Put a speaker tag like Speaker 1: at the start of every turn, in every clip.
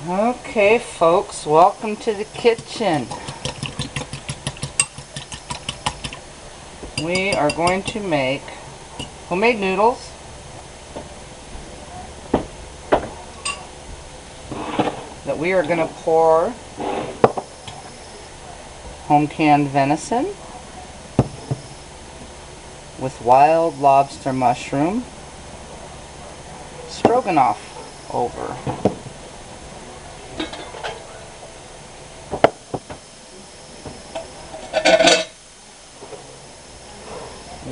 Speaker 1: Okay, folks, welcome to the kitchen. We are going to make homemade noodles that we are going to pour home canned venison with wild lobster mushroom stroganoff over.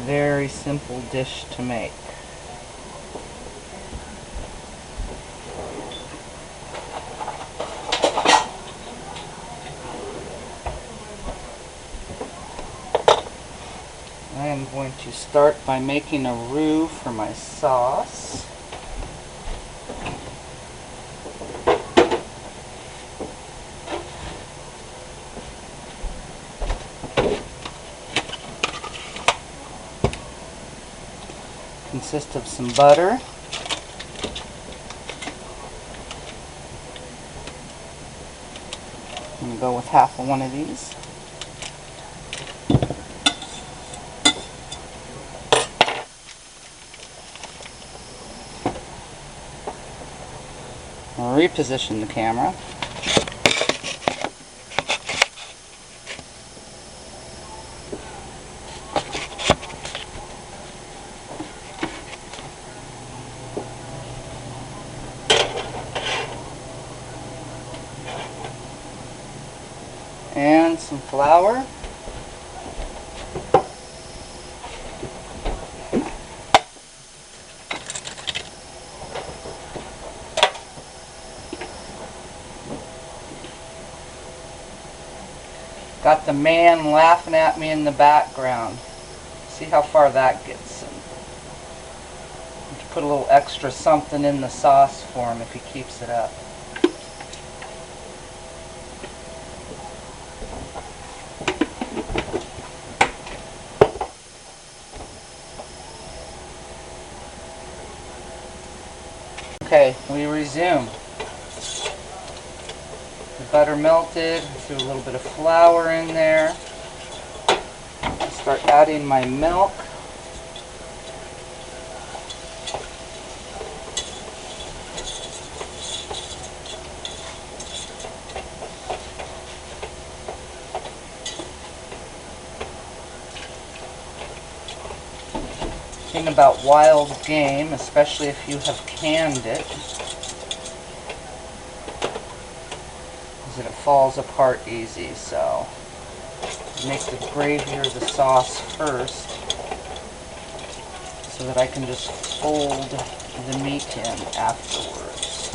Speaker 1: Very simple dish to make. I am going to start by making a roux for my sauce. Consists of some butter, I'm going to go with half of one of these. I'll reposition the camera. And some flour. Got the man laughing at me in the background. See how far that gets him. Put a little extra something in the sauce for him if he keeps it up. Okay, we resume. The butter melted, threw a little bit of flour in there. Start adding my milk. Thing about wild game, especially if you have canned it, is that it falls apart easy. So make the gravy or the sauce first so that I can just fold the meat in afterwards.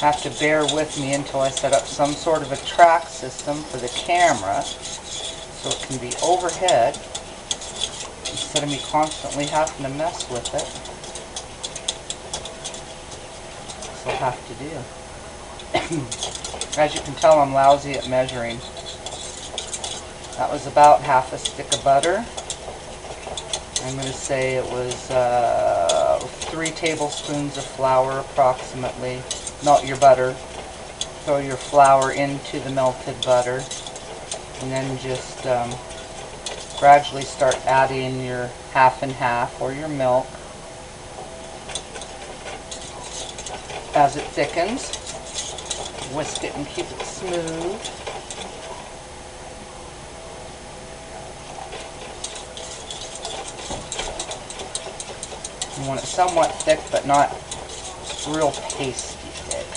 Speaker 1: Have to bear with me until I set up some sort of a track system for the camera so it can be overhead instead of me constantly having to mess with it. So I'll have to do. As you can tell, I'm lousy at measuring. That was about half a stick of butter. I'm going to say it was 3 tablespoons of flour approximately. Melt your butter. Throw your flour into the melted butter. And then just gradually start adding your half and half or your milk as it thickens. Whisk it and keep it smooth. You want it somewhat thick but not real pasty thick.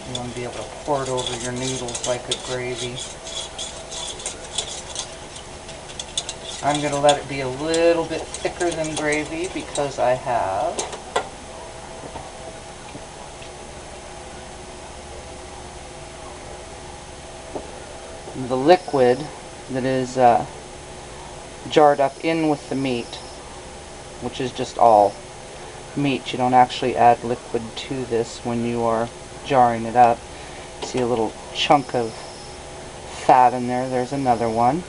Speaker 1: You want to be able to pour it over your noodles like a gravy. I'm going to let it be a little bit thicker than gravy because I have the liquid that is jarred up in with the meat, which is just all meat. You don't actually add liquid to this when you are jarring it up. See a little chunk of fat in there. There's another one.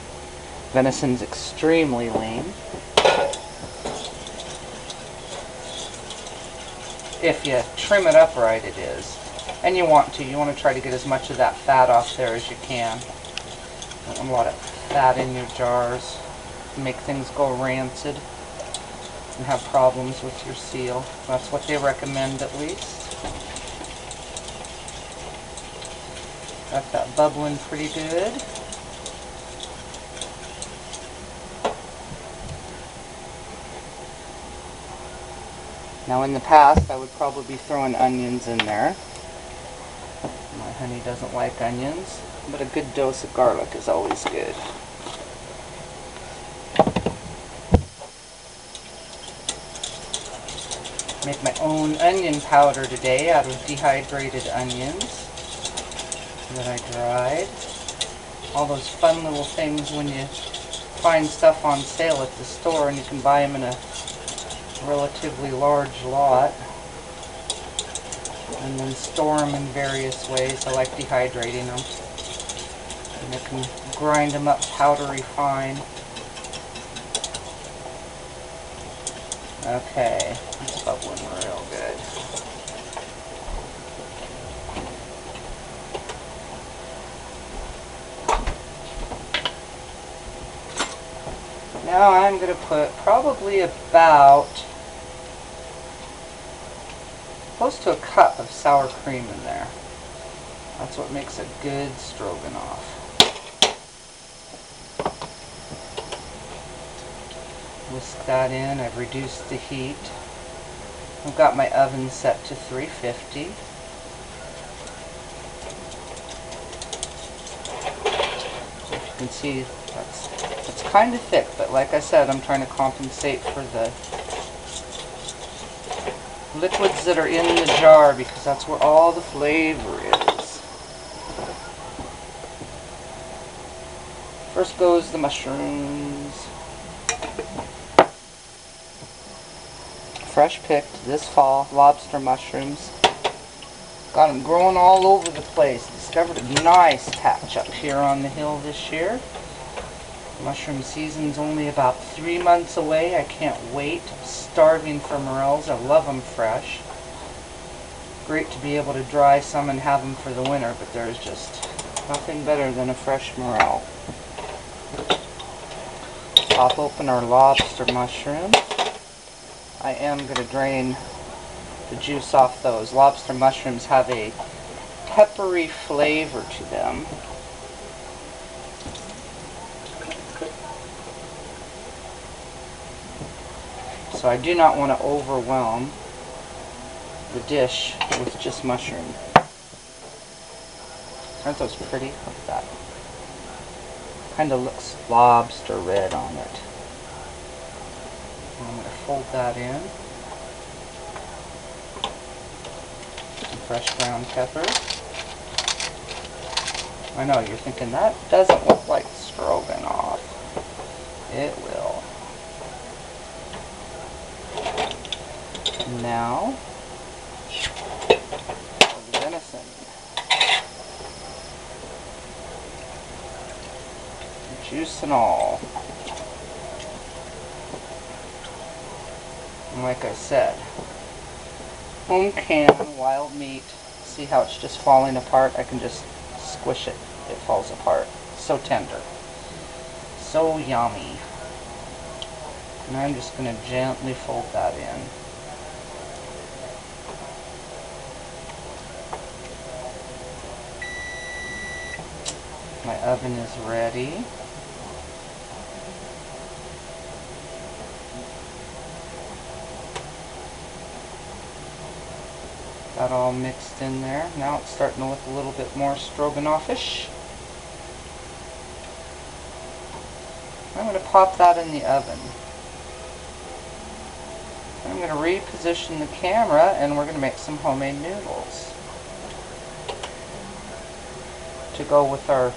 Speaker 1: Venison's extremely lean. If you trim it up right, it is. And you want to try to get as much of that fat off there as you can. Don't want a lot of fat in your jars. Make things go rancid and have problems with your seal. That's what they recommend, at least. Got that bubbling pretty good. Now in the past I would probably be throwing onions in there. My honey doesn't like onions, but a good dose of garlic is always good. Make my own onion powder today out of dehydrated onions that I dried. All those fun little things when you find stuff on sale at the store and you can buy them in a relatively large lot and then store them in various ways. I like dehydrating them. And I can grind them up powdery fine. Okay, it's bubbling real good. Now I'm going to put probably about close to a cup of sour cream in there. That's what makes a good stroganoff. Whisk that in. I've reduced the heat. I've got my oven set to 350. So if you can see, it's kind of thick, but like I said, I'm trying to compensate for the liquids that are in the jar because that's where all the flavor is. First goes the mushrooms. Fresh picked this fall, lobster mushrooms. Got them growing all over the place. Discovered a nice patch up here on the hill this year. Mushroom season's only about 3 months away. I can't wait. I'm starving for morels. I love them fresh. Great to be able to dry some and have them for the winter, but there's just nothing better than a fresh morel. Pop open our lobster mushrooms. I am going to drain the juice off those. Lobster mushrooms have a peppery flavor to them. So I do not want to overwhelm the dish with just mushroom. Aren't those pretty? Look at that. Kind of looks lobster red on it. And I'm going to fold that in. Some fresh ground pepper. I know, you're thinking that doesn't look like stroganoff. It will. Now, the venison. Juice and all. And like I said, home canned wild meat. See how it's just falling apart? I can just squish it. It falls apart. So tender. So yummy. And I'm just going to gently fold that in. My oven is ready. Got all mixed in there. Now it's starting to look a little bit more stroganoff-ish. I'm going to pop that in the oven. I'm going to reposition the camera and we're going to make some homemade noodles to go with our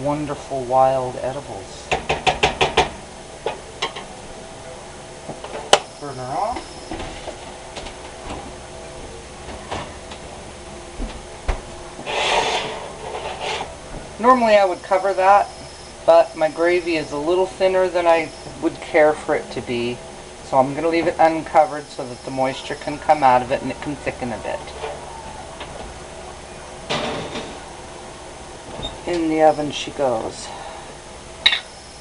Speaker 1: wonderful wild edibles. Burner off. Normally I would cover that, but my gravy is a little thinner than I would care for it to be. So I'm going to leave it uncovered so that the moisture can come out of it and it can thicken a bit. In the oven she goes.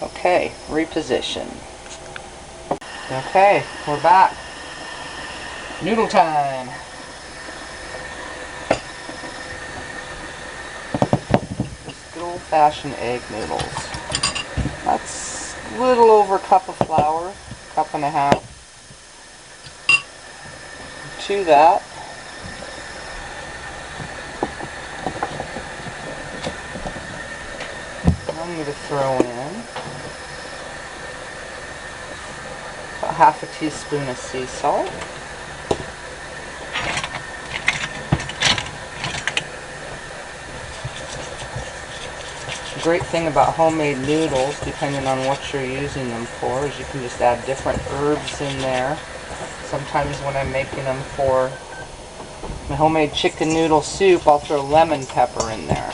Speaker 1: Okay, reposition. Okay, we're back. Noodle time. Just good old-fashioned egg noodles. That's a little over a cup of flour, cup and a half. To that, I'm going to throw in about half a teaspoon of sea salt. The great thing about homemade noodles, depending on what you're using them for, is you can just add different herbs in there. Sometimes when I'm making them for my homemade chicken noodle soup, I'll throw lemon pepper in there.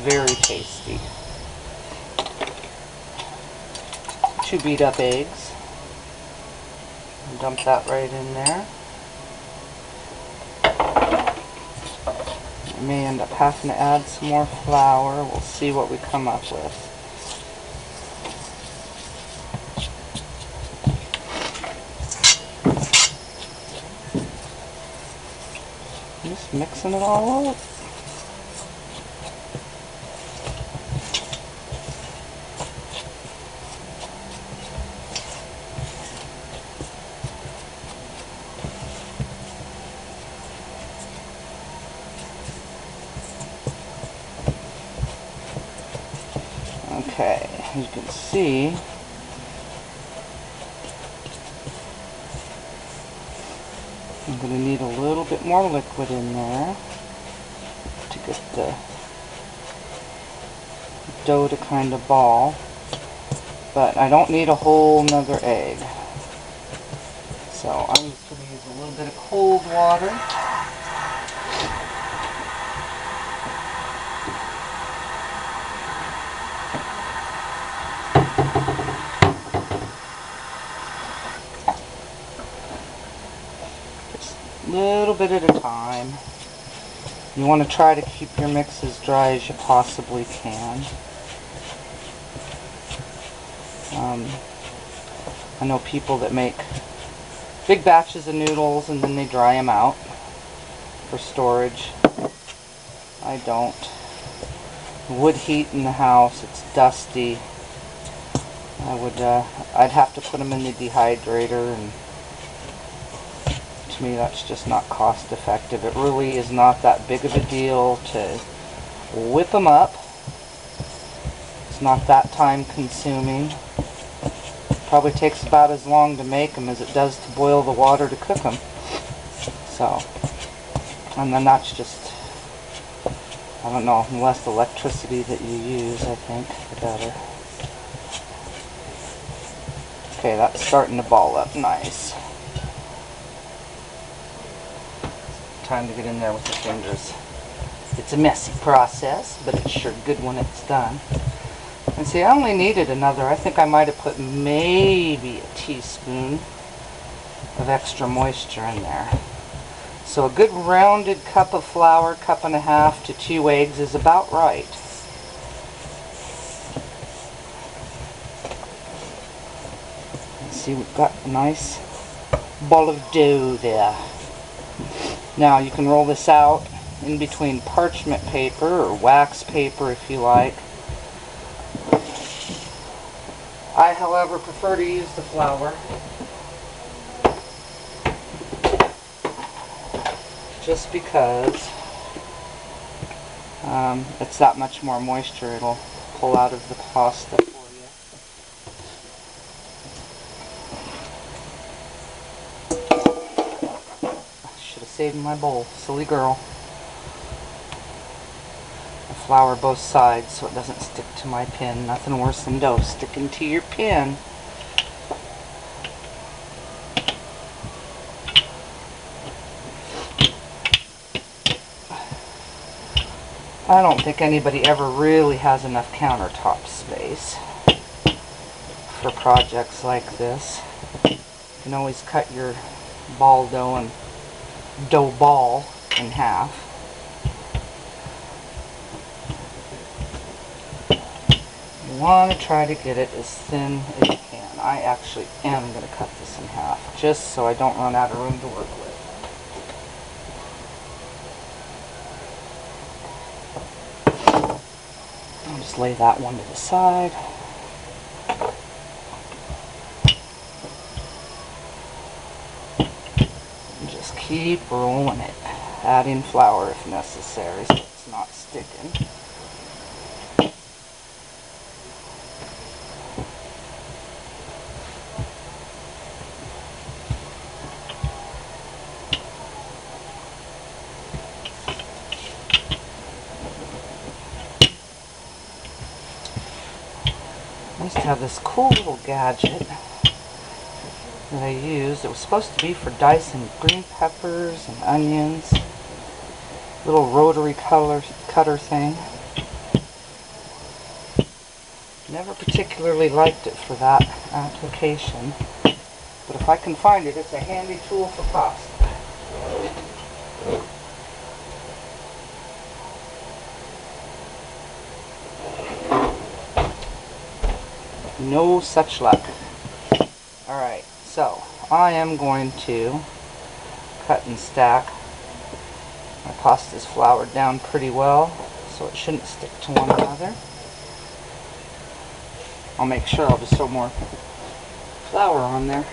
Speaker 1: Very tasty. 2 beat up eggs. Dump that right in there. I may end up having to add some more flour. We'll see what we come up with. Just mixing it all up. Okay, as you can see, I'm going to need a little bit more liquid in there to get the dough to kind of ball, but I don't need a whole nother egg. So I'm just going to use a little bit of cold water. Little bit at a time. You want to try to keep your mix as dry as you possibly can. I know people that make big batches of noodles and then they dry them out for storage. I don't. Wood heat in the house, it's dusty. I'd have to put them in the dehydrator, and to me that's just not cost effective. It really is not that big of a deal to whip them up. It's not that time consuming. Probably takes about as long to make them as it does to boil the water to cook them. So, and then that's just, I don't know, the less electricity that you use, I think, the better. Okay, that's starting to ball up nice. Time to get in there with the fingers. It's a messy process, but it's sure good when it's done. And see, I only needed another, I think I might have put maybe a teaspoon of extra moisture in there. So a good rounded cup of flour, cup and a half to 2 eggs is about right. And see, we've got a nice ball of dough there. Now you can roll this out in between parchment paper or wax paper if you like. I, however, prefer to use the flour just because it's that much more moisture it'll pull out of the pasta for you. I should have saved my bowl. Silly girl. Flour both sides so it doesn't stick to my pin. Nothing worse than dough sticking to your pin. I don't think anybody ever really has enough countertop space for projects like this. can always cut your ball dough and dough ball in half. You want to try to get it as thin as you can. I actually am going to cut this in half just so I don't run out of room to work with. I'll just lay that one to the side. And just keep rolling it. Add in flour if necessary so it's not sticking. I used to have this cool little gadget that I used. It was supposed to be for dicing green peppers and onions. Little rotary cutter thing. Never particularly liked it for that application, but if I can find it, it's a handy tool for pasta. No such luck. Alright, so I am going to cut and stack. My pasta's floured down pretty well, so it shouldn't stick to one another. I'll make sure I'll just throw more flour on there.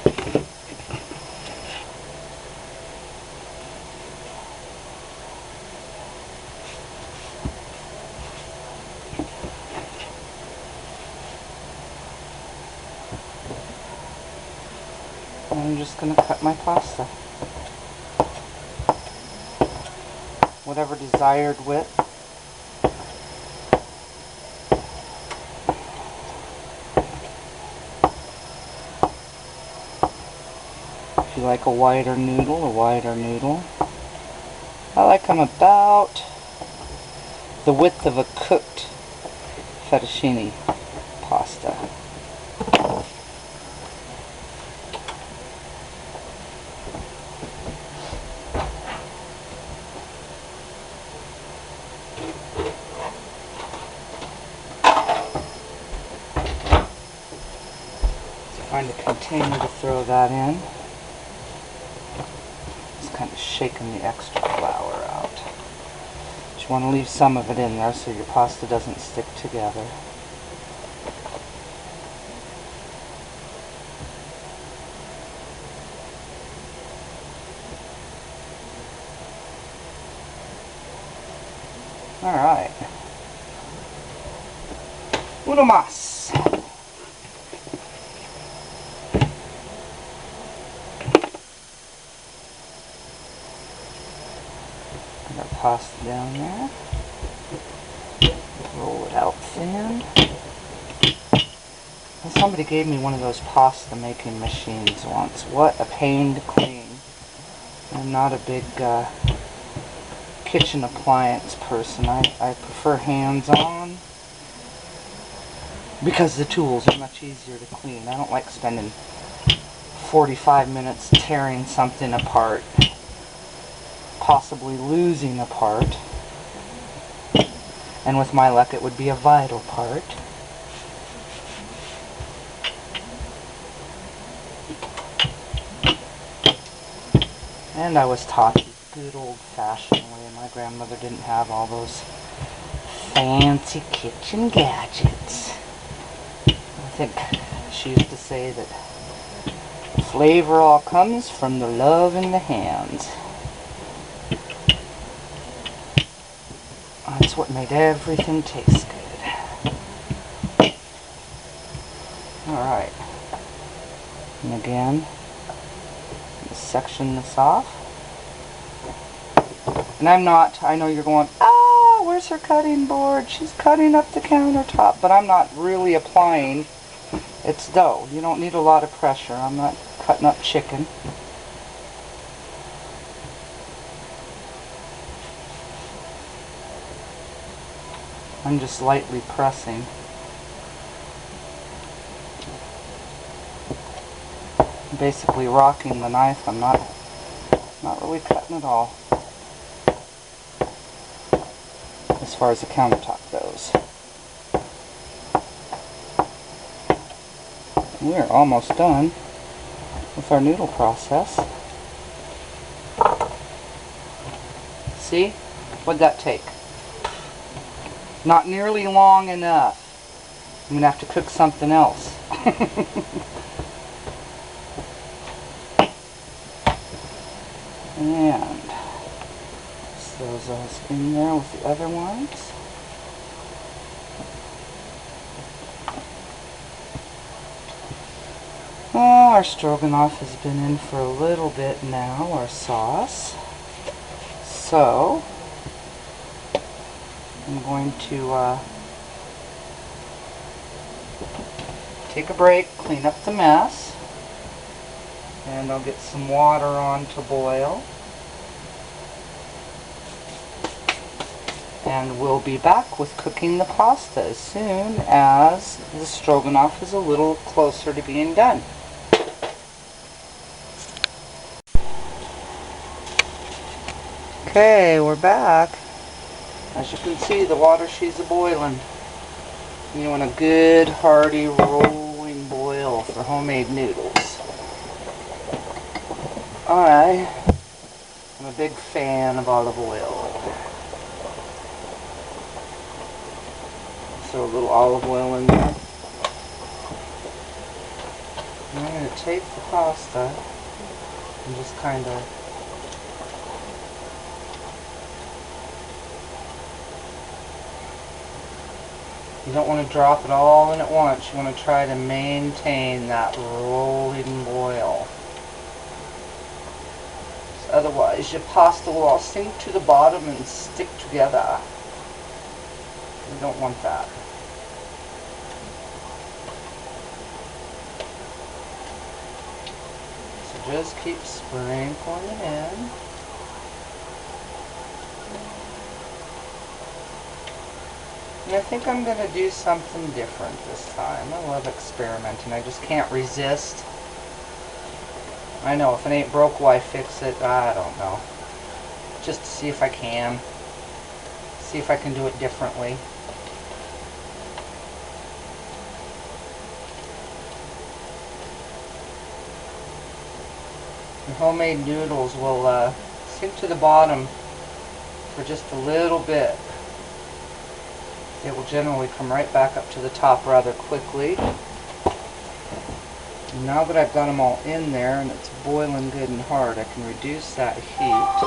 Speaker 1: I'm just going to cut my pasta. Whatever desired width. If you like a wider noodle, I like them about the width of a cooked fettuccine pasta. Find a container to throw that in. Just kind of shaking the extra flour out. But you want to leave some of it in there so your pasta doesn't stick together. Alright. Uno más. Pasta down there. Roll it out thin. And somebody gave me one of those pasta making machines once. What a pain to clean. I'm not a big kitchen appliance person. I prefer hands-on because the tools are much easier to clean. I don't like spending 45 minutes tearing something apart, possibly losing a part, and with my luck it would be a vital part. And I was taught the good old-fashioned way. My grandmother didn't have all those fancy kitchen gadgets. I think she used to say that the flavor all comes from the love in the hands. That's what made everything taste good. Alright. And again, section this off. And I know you're going, where's her cutting board? She's cutting up the countertop. But I'm not really applying. It's dough. You don't need a lot of pressure. I'm not cutting up chicken. I'm just lightly pressing. I'm basically rocking the knife. I'm not really cutting at all as far as the countertop goes. We're almost done with our noodle process. See? What'd that take? Not nearly long enough. I'm gonna have to cook something else. And so those in there with the other ones. Oh, our stroganoff has been in for a little bit now, our sauce. So I'm going to take a break, clean up the mess, and I'll get some water on to boil. And we'll be back with cooking the pasta as soon as the stroganoff is a little closer to being done. Okay, we're back. As you can see, the water she's a-boiling. You want a good, hearty, rolling boil for homemade noodles. I'm a big fan of olive oil. Throw a little olive oil in there. And I'm going to take the pasta and just kind of you don't want to drop it all in at once. You want to try to maintain that rolling boil. Otherwise, your pasta will all sink to the bottom and stick together. You don't want that. So just keep sprinkling it in. And I think I'm going to do something different this time. I love experimenting. I just can't resist. I know, if it ain't broke, why fix it? I don't know. Just to see if I can. See if I can do it differently. Your homemade noodles will sink to the bottom for just a little bit. It will generally come right back up to the top rather quickly. And now that I've got them all in there and it's boiling good and hard, I can reduce that heat.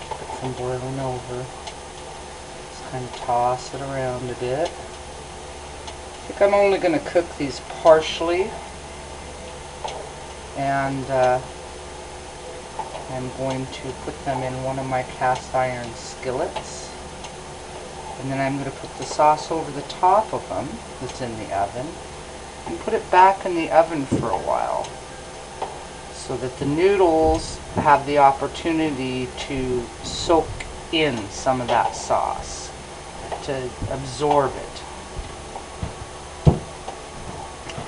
Speaker 1: Get some boiling over. Just kind of toss it around a bit. I think I'm only going to cook these partially. And I'm going to put them in one of my cast iron skillets. And then I'm going to put the sauce over the top of them that's in the oven and put it back in the oven for a while so that the noodles have the opportunity to soak in some of that sauce, to absorb it.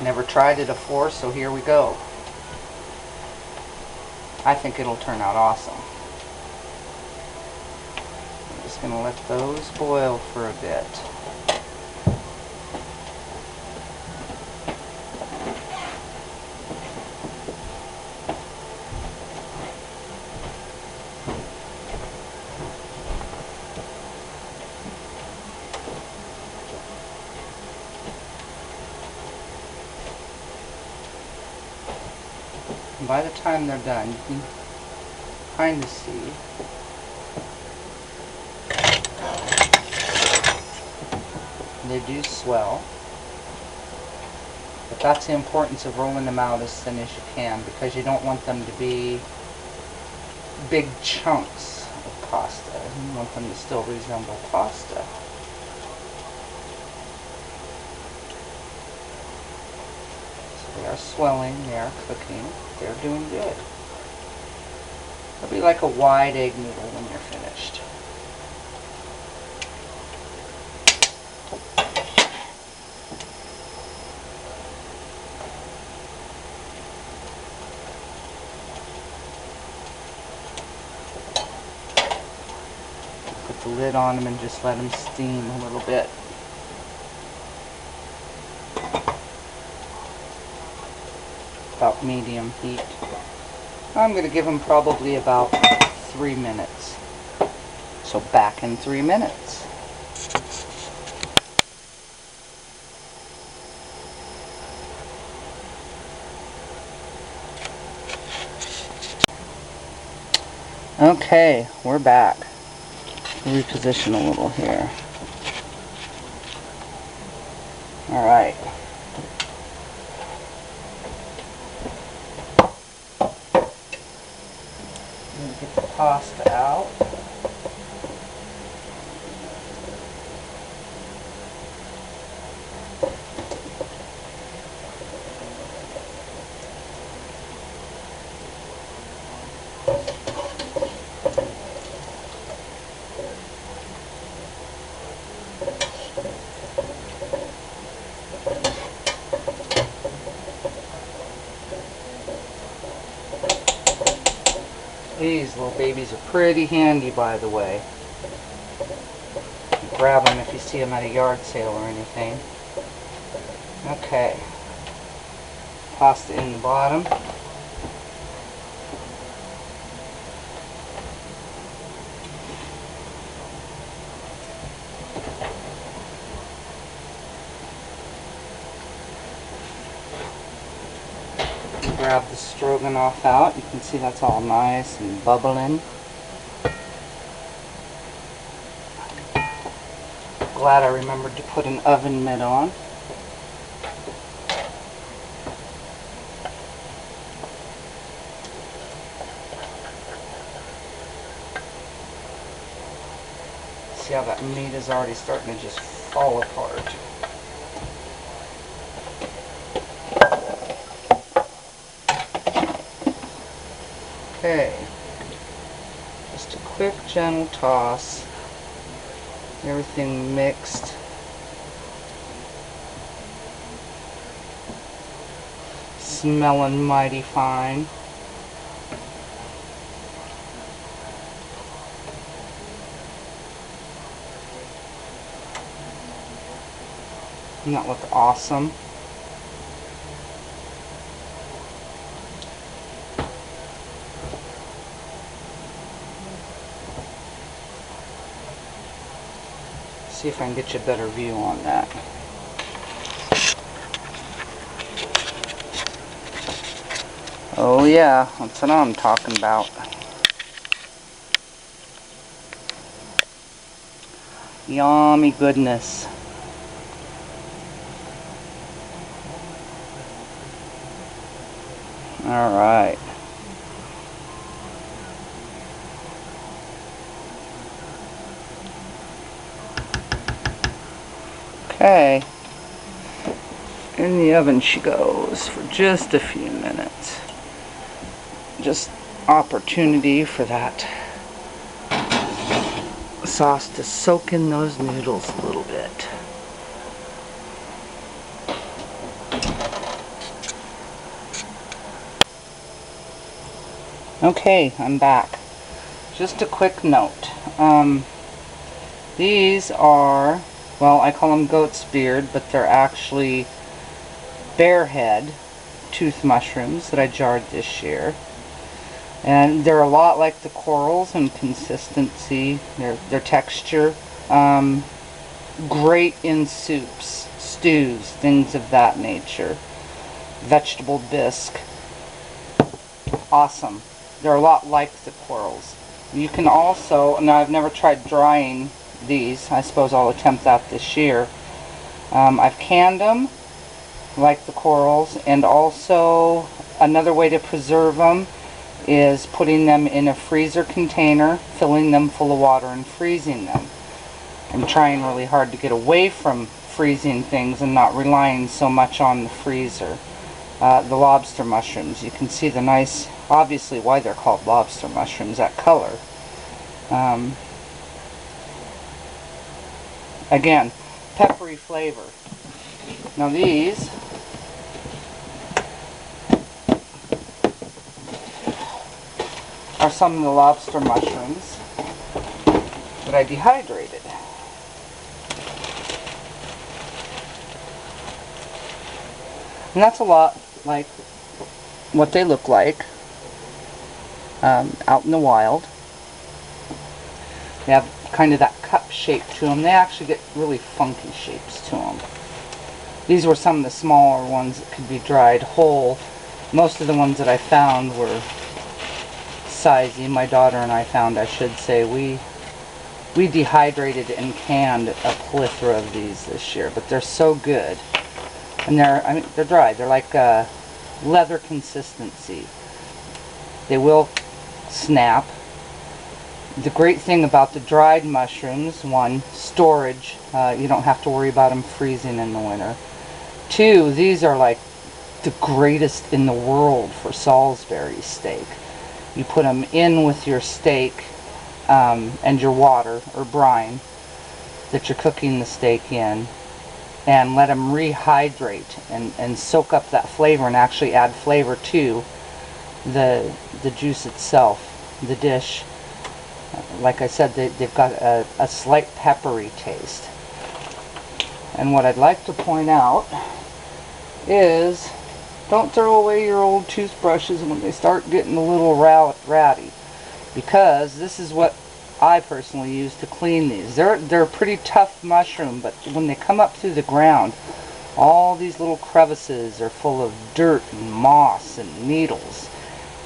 Speaker 1: Never tried it before, so here we go. I think it'll turn out awesome. I'm just going to let those boil for a bit. And by the time they're done, you can kind of see they do swell. But that's the importance of rolling them out as thin as you can, because you don't want them to be big chunks of pasta. You want them to still resemble pasta. They are swelling, they are cooking, they're doing good. It'll be like a wide egg noodle when you're finished. the lid on them and just let them steam a little bit. About medium heat. I'm going to give them probably about 3 minutes. So back in 3 minutes. Okay, we're back. Reposition a little here. Alright. Get the pasta out. These little babies are pretty handy, by the way. Grab them if you see them at a yard sale or anything. Okay. Pasta in the bottom. Grab the stroganoff out. You can see that's all nice and bubbling. Glad I remembered to put an oven mitt on. See how that meat is already starting to just fall apart. Okay, just a quick gentle toss, everything mixed. Smelling mighty fine. Doesn't that look awesome? See if I can get you a better view on that. Oh yeah, that's what I'm talking about. Yummy goodness. All right. Okay, in the oven she goes for just a few minutes. Just opportunity for that sauce to soak in those noodles a little bit. Okay, I'm back. Just a quick note. These are, well, I call them goat's beard, but they're actually bear head tooth mushrooms that I jarred this year. And they're a lot like the corals in consistency, their texture. Great in soups, stews, things of that nature. Vegetable bisque. Awesome. They're a lot like the corals. You can also, now I've never tried drying these. I suppose I'll attempt that this year. I've canned them like the corals, and also another way to preserve them is putting them in a freezer container, filling them full of water and freezing them. I'm trying really hard to get away from freezing things and not relying so much on the freezer. The lobster mushrooms, you can see the nice, obviously why they're called lobster mushrooms, that color. Again, peppery flavor. Now these are some of the lobster mushrooms that I dehydrated. And that's a lot like what they look like out in the wild. They have kind of that cup shape to them. They actually get really funky shapes to them. These were some of the smaller ones that could be dried whole. Most of the ones that I found were sizey. My daughter and I found, I should say. We dehydrated and canned a plethora of these this year, but they're so good. And they're dry. They're like leather consistency. They will snap. The great thing about the dried mushrooms, one, storage. You don't have to worry about them freezing in the winter. Two, these are like the greatest in the world for Salisbury steak. You put them in with your steak and your water or brine that you're cooking the steak in, and let them rehydrate and soak up that flavor and actually add flavor to the juice itself, the dish. Like I said, they've got a slight peppery taste. And what I'd like to point out is, don't throw away your old toothbrushes when they start getting a little ratty, because this is what I personally use to clean these. They're a pretty tough mushroom, but when they come up through the ground, all these little crevices are full of dirt and moss and needles.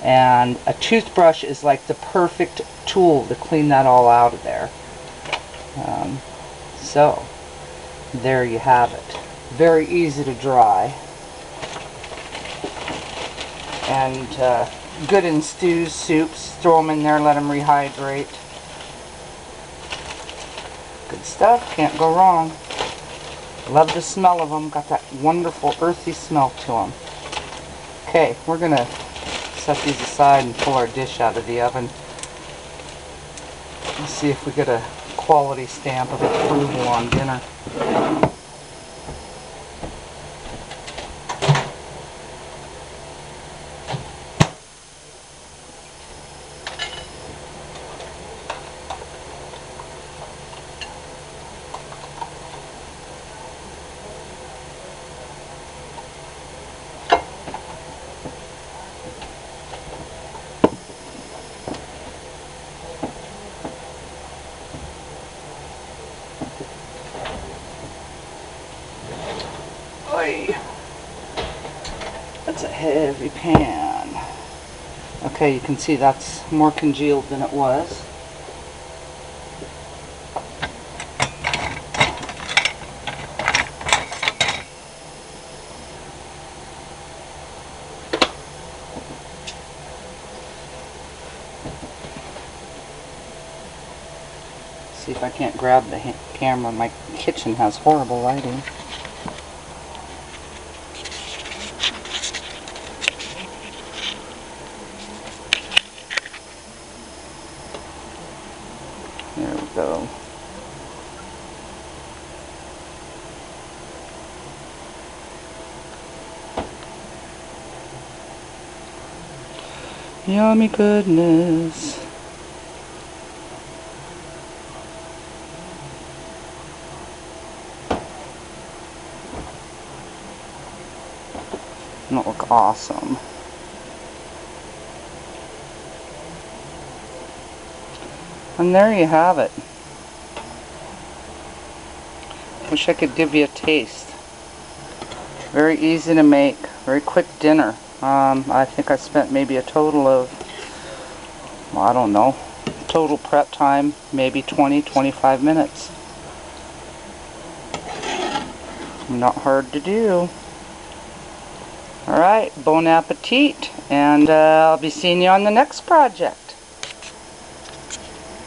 Speaker 1: And a toothbrush is like the perfect tool to clean that all out of there. So, there you have it. Very easy to dry. And good in stews, soups. Throw them in there, let them rehydrate. Good stuff, can't go wrong. Love the smell of them. Got that wonderful earthy smell to them. Okay, we're going to set these aside and pull our dish out of the oven. Let's see if we get a quality stamp of approval on dinner. That's a heavy pan. Okay, you can see that's more congealed than it was. See if I can't grab the camera. My kitchen has horrible lighting. There we go. Yummy goodness. That look awesome. And there you have it. Wish I could give you a taste. Very easy to make, very quick dinner. I think I spent maybe a total of, well, I don't know, total prep time, maybe 20-25 minutes. Not hard to do. Alright, bon appetit, and I'll be seeing you on the next project.